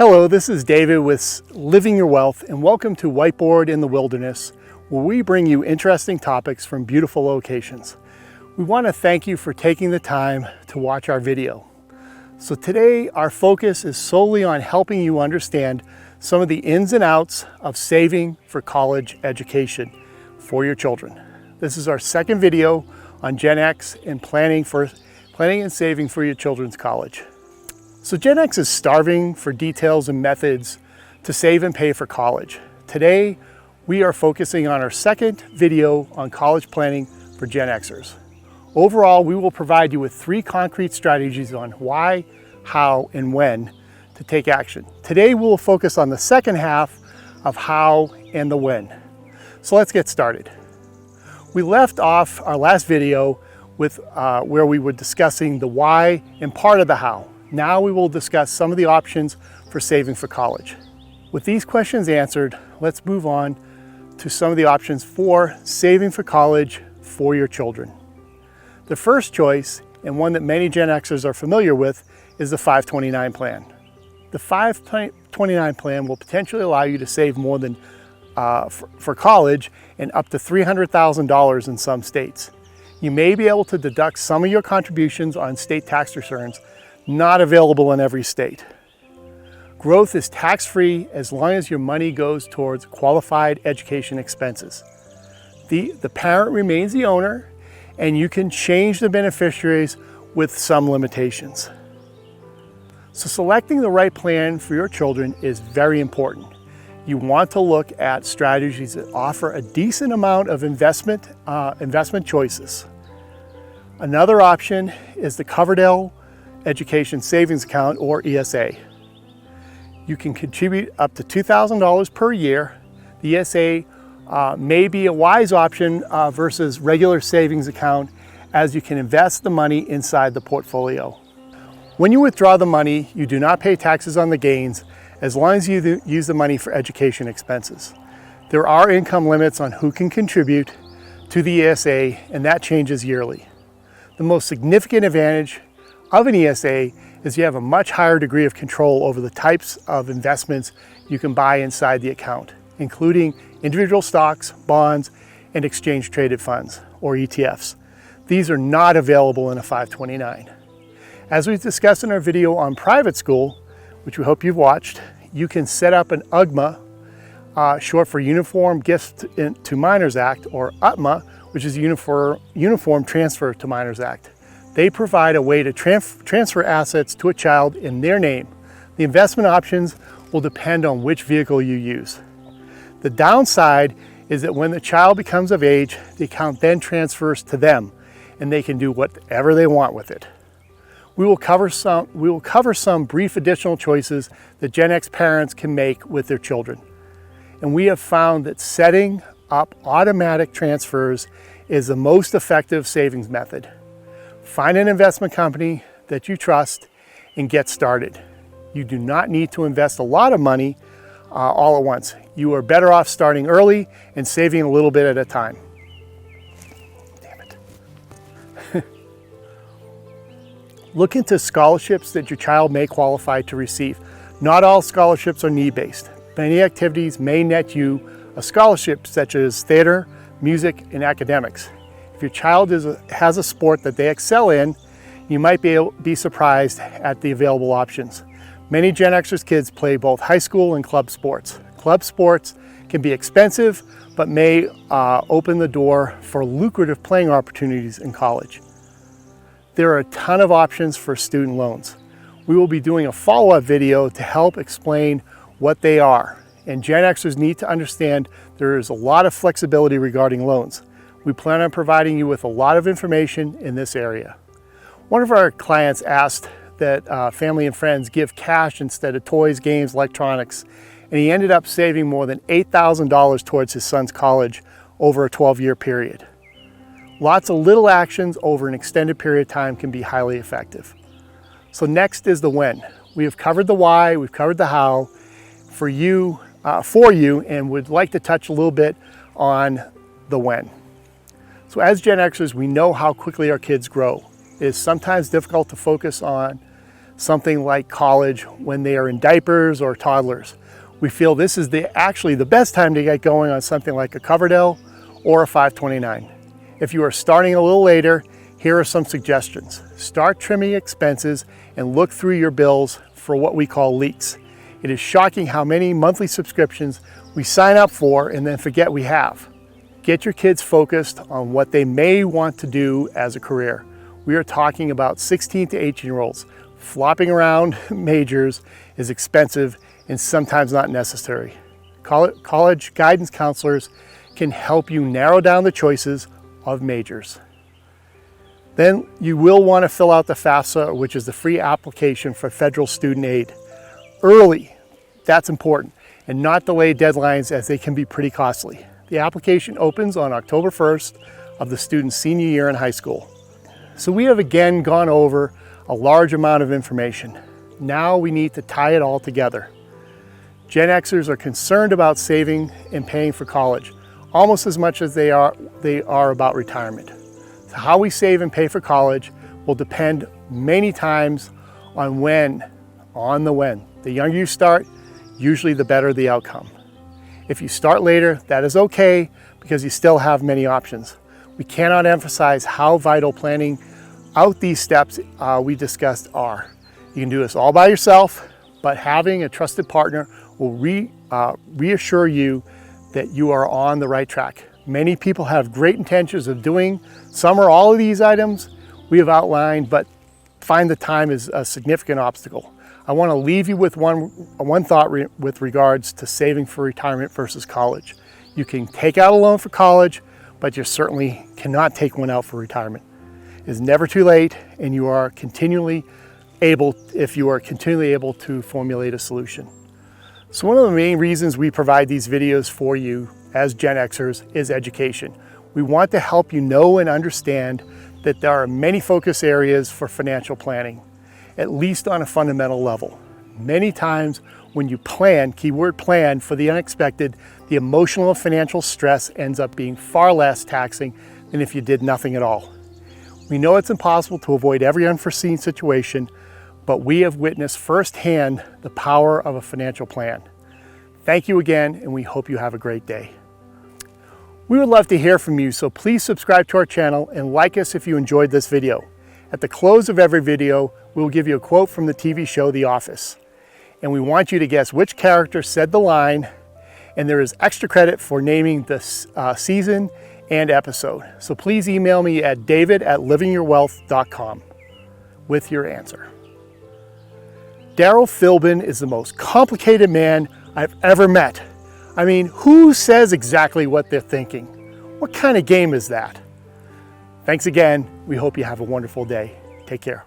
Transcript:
Hello, this is David with Living Your Wealth, and welcome to Whiteboard in the Wilderness, where we bring you interesting topics from beautiful locations. We want to thank you for taking the time to watch our video. So today our focus is solely on helping you understand some of the ins and outs of saving for college education for your children. This is our second video on Gen X and planning and saving for your children's college. So Gen X is starving for details and methods to save and pay for college. Today, we are focusing on our second video on college planning for Gen Xers. Overall, we will provide you with 3 concrete strategies on why, how, and when to take action. Today, we will focus on the second half of how and the when. So let's get started. We left off our last video with where we were discussing the why and part of the how. Now we will discuss some of the options for saving for college. With these questions answered, let's move on to some of the options for saving for college for your children. The first choice, and one that many Gen Xers are familiar with, is the 529 plan. The 529 plan will potentially allow you to save more than for college and up to $300,000 in some states. You may be able to deduct some of your contributions on state tax returns, not available in every state. Growth is tax-free as long as your money goes towards qualified education expenses. The parent remains the owner, and you can change the beneficiaries with some limitations. So selecting the right plan for your children is very important. You want to look at strategies that offer a decent amount of investment choices. Another option is the Coverdell Education Savings Account, or ESA. You can contribute up to $2,000 per year. The ESA may be a wise option versus regular savings account, as you can invest the money inside the portfolio. When you withdraw the money, you do not pay taxes on the gains as long as you use the money for education expenses. There are income limits on who can contribute to the ESA, and that changes yearly. The most significant advantage of an ESA is you have a much higher degree of control over the types of investments you can buy inside the account, including individual stocks, bonds, and exchange traded funds, or ETFs. These are not available in a 529. As we discussed in our video on private school, which we hope you've watched, you can set up an UGMA, short for Uniform Gift to Minors Act, or UTMA, which is Uniform Transfer to Minors Act. They provide a way to transfer assets to a child in their name. The investment options will depend on which vehicle you use. The downside is that when the child becomes of age, the account then transfers to them, and they can do whatever they want with it. We will cover some brief additional choices that Gen X parents can make with their children. And we have found that setting up automatic transfers is the most effective savings method. Find an investment company that you trust and get started. You do not need to invest a lot of money all at once. You are better off starting early and saving a little bit at a time. Damn it. Look into scholarships that your child may qualify to receive. Not all scholarships are need-based. Many activities may net you a scholarship such as theater, music, and academics. If your child has a sport that they excel in, you might be surprised at the available options. Many Gen Xers kids play both high school and club sports. Club sports can be expensive, but may open the door for lucrative playing opportunities in college. There are a ton of options for student loans. We will be doing a follow-up video to help explain what they are. And Gen Xers need to understand there is a lot of flexibility regarding loans. We plan on providing you with a lot of information in this area. One of our clients asked that family and friends give cash instead of toys, games, electronics, and he ended up saving more than $8,000 towards his son's college over a 12-year period. Lots of little actions over an extended period of time can be highly effective. So next is the when. We have covered the why, we've covered the how for you, and would like to touch a little bit on the when. So as Gen Xers, we know how quickly our kids grow. It is sometimes difficult to focus on something like college when they are in diapers or toddlers. We feel this is actually the best time to get going on something like a Coverdell or a 529. If you are starting a little later, here are some suggestions. Start trimming expenses and look through your bills for what we call leaks. It is shocking how many monthly subscriptions we sign up for and then forget we have. Get your kids focused on what they may want to do as a career. We are talking about 16 to 18-year-olds. Flopping around majors is expensive and sometimes not necessary. College guidance counselors can help you narrow down the choices of majors. Then you will want to fill out the FAFSA, which is the free application for federal student aid. Early, that's important, and not delay deadlines as they can be pretty costly. The application opens on October 1st of the student's senior year in high school. So we have again gone over a large amount of information. Now we need to tie it all together. Gen Xers are concerned about saving and paying for college, almost as much as they are about retirement. So how we save and pay for college will depend many times on the when. The younger you start, usually the better the outcome. If you start later, that is okay because you still have many options. We cannot emphasize how vital planning out these steps we discussed are. You can do this all by yourself, but having a trusted partner will reassure you that you are on the right track. Many people have great intentions of doing some or all of these items we have outlined, but find the time is a significant obstacle. I want to leave you with one thought with regards to saving for retirement versus college. You can take out a loan for college, but you certainly cannot take one out for retirement. It's never too late, and you are continually able to formulate a solution. So one of the main reasons we provide these videos for you as Gen Xers is education. We want to help you know and understand that there are many focus areas for financial planning, at least on a fundamental level. Many times when you plan, keyword plan, for the unexpected, the emotional and financial stress ends up being far less taxing than if you did nothing at all. We know it's impossible to avoid every unforeseen situation, but we have witnessed firsthand the power of a financial plan. Thank you again, and we hope you have a great day. We would love to hear from you, so please subscribe to our channel and like us if you enjoyed this video. At the close of every video, we will give you a quote from the TV show The Office. And we want you to guess which character said the line, and there is extra credit for naming the season and episode. So please email me at david@livingyourwealth.com with your answer. Daryl Philbin is the most complicated man I've ever met. I mean, who says exactly what they're thinking? What kind of game is that? Thanks again. We hope you have a wonderful day. Take care.